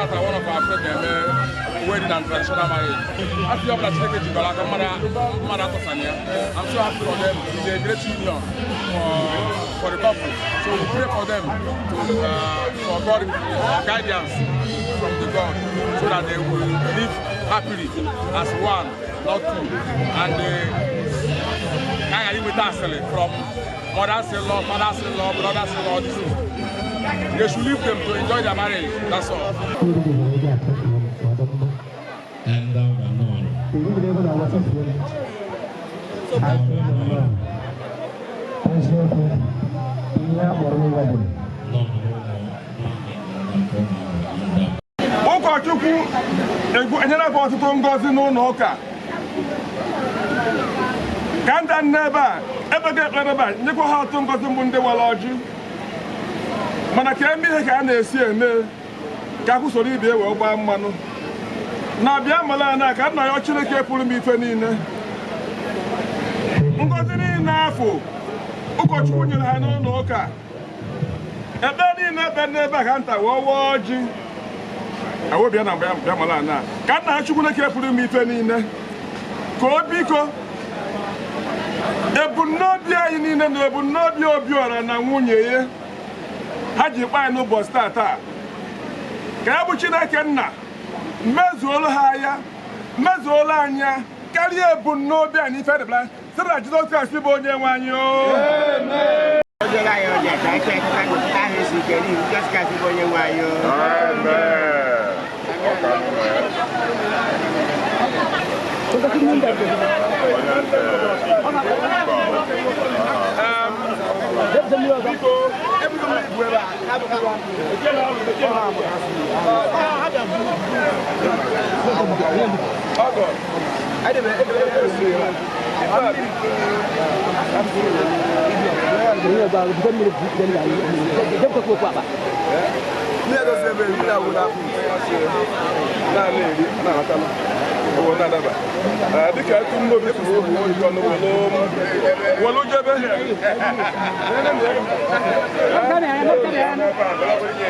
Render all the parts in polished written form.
One of our friends, wedding and traditional marriage. I feel like I'm so happy for them. It's a great union for the couple. So we pray for them for God guidance from the God, so that they will live happily as one, not two. And from mothers-in-law, fathers-in-law, brothers-in-law, they should leave them to enjoy their marriage. That's all. And down and on. Ụkọchukwu enyere bụ ọtụtụ ngọzi n'ụlọ ụka ka ndị nne ebe a ebe ga-ekpere ebe a nyekwa ha ọtụtụ ngọzi mbụ ndị wara ọjị mana ka eme ihe ka a na-esi eme ka akwụsoro ibe wee gbaa mmanụ na bịa mala na ka nna ya Chineke pụrụ m ife niile ngọzi niile afọ ụkọchukwu nyere ha n'ụlọ ụka ebe niile ebe n'ebe a ka nta wee wụọ ọjị awobịa na bịa mala na ka nna ya Chineke pụrụ m ife niile ka o biko ebumnobi anyị niile na ebumnobi Obiora na nwunye ya ha ji kpaa n'ụbọchị taa ka ya bụ Chineke nna mezuolu ha ya mezuolu anya karịa ebumnobi anyị ife dịbla site na Jizọs Kraịst bụ onye nwe anyị dịka etu mmobi tụrụ obi oyibo n'ụlọ wọlụ jebe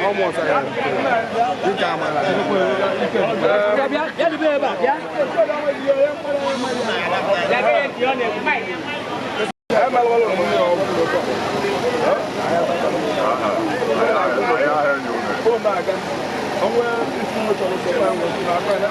ọmụọsa ya dịka amara ya aga onwe isi nwechọrọ sọkwa nwetụ na akpa na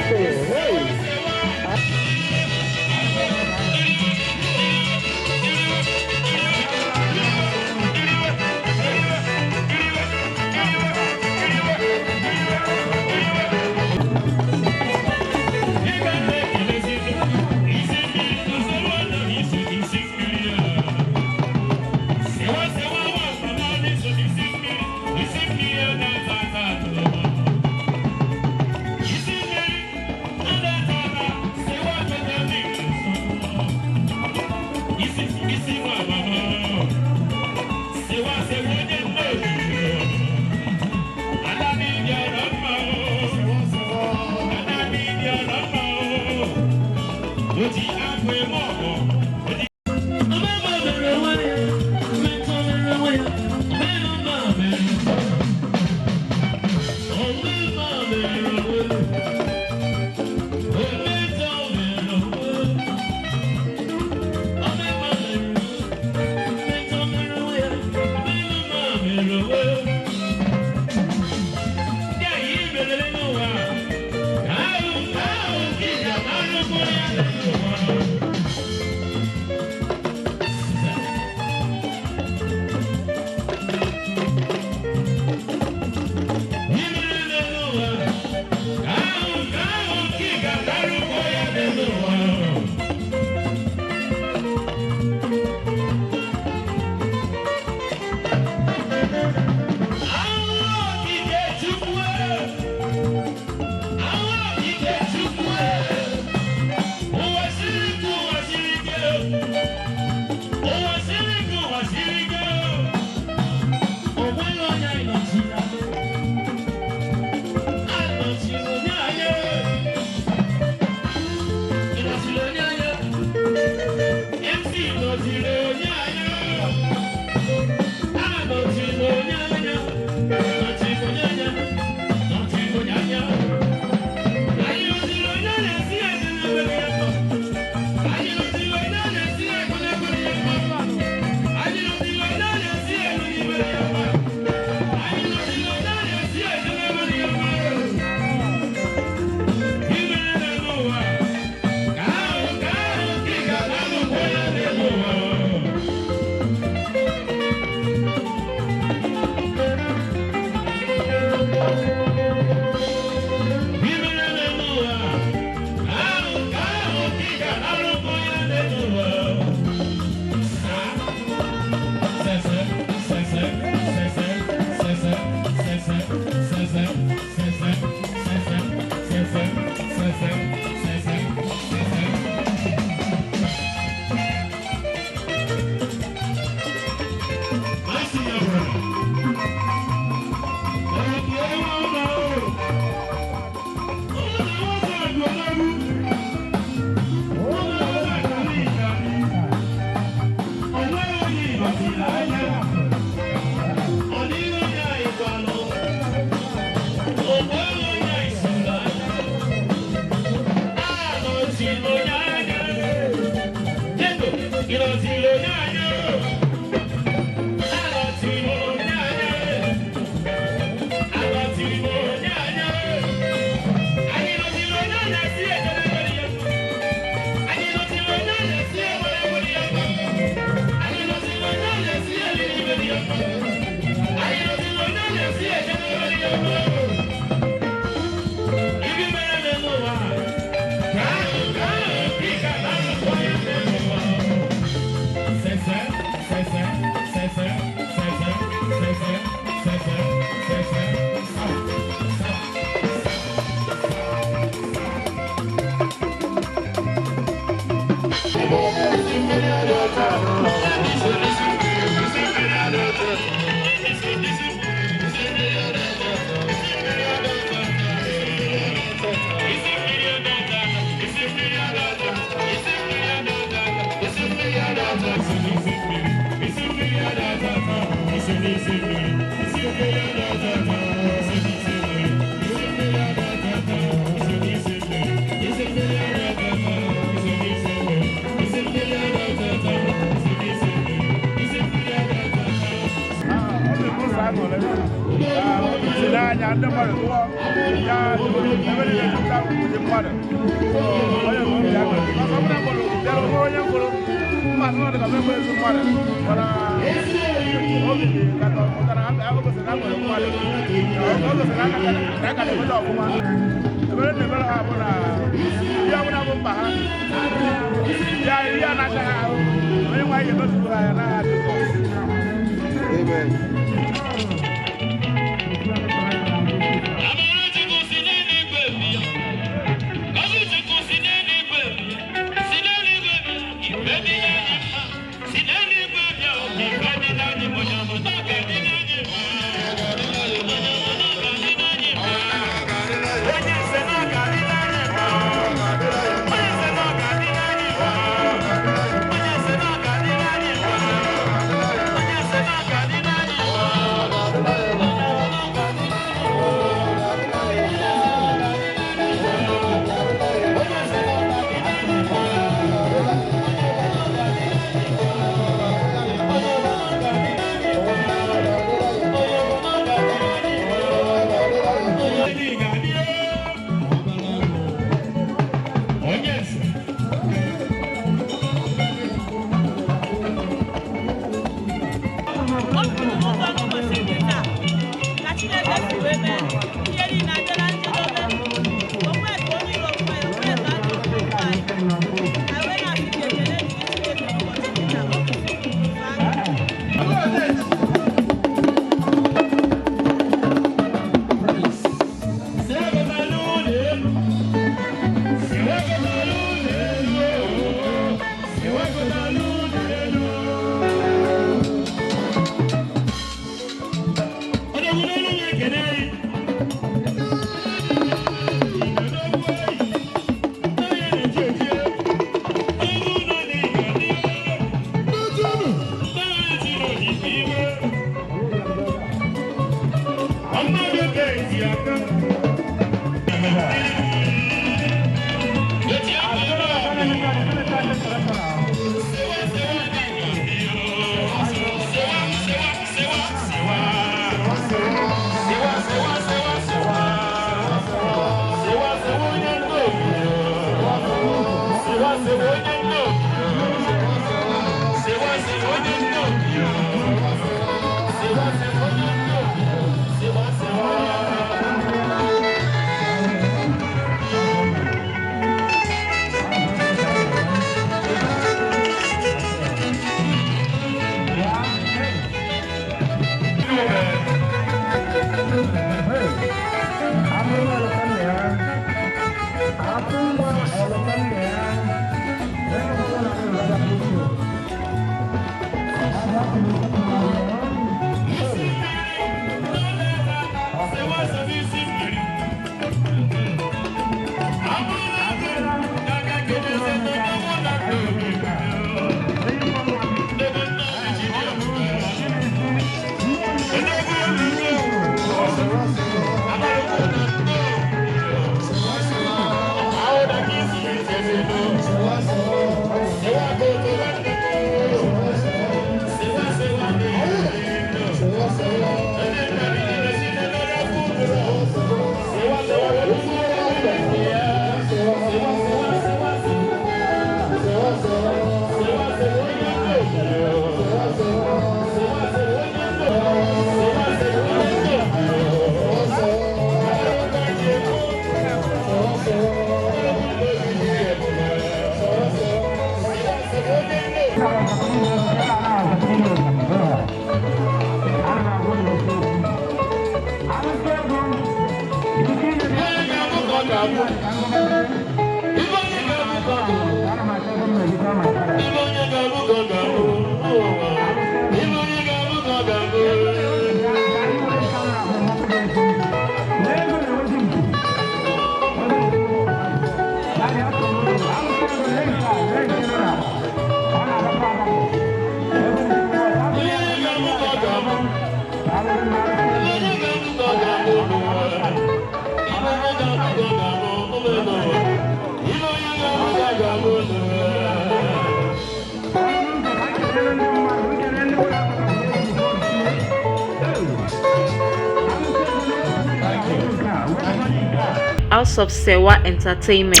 House of Sewa Entertainment,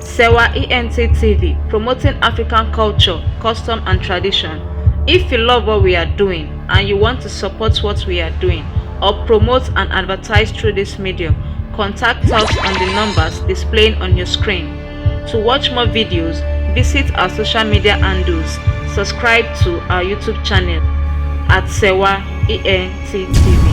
Sewa ENT TV, promoting African culture, custom and tradition. If you love what we are doing and you want to support what we are doing or promote and advertise through this medium, contact us on the numbers displaying on your screen. To watch more videos, visit our social media handles. Subscribe to our YouTube channel at Sewa ENT TV.